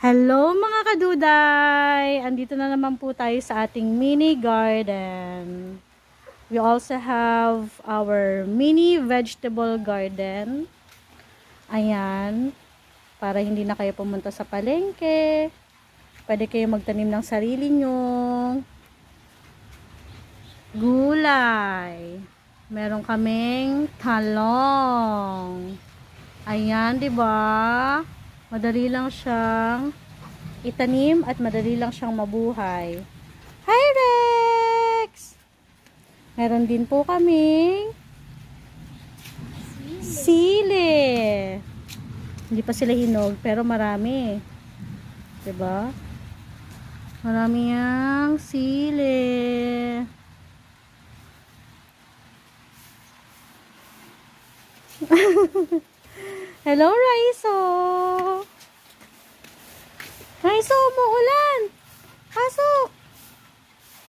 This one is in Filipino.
Hello mga kaduday! Andito na naman po tayo sa ating mini garden. We also have our mini vegetable garden. Ayan. Para hindi na kayo pumunta sa palengke. Pwede kayo magtanim ng sarili nyong gulay. Meron kaming talong. Ayan, 'di ba? Madali lang siyang itanim at madali lang siyang mabuhay. Hi Rex! Meron din po kaming sili. Hindi pa sila hinog pero marami. 'Di ba? Marami yang sili. Hello, Raiso! Raiso, umuulan!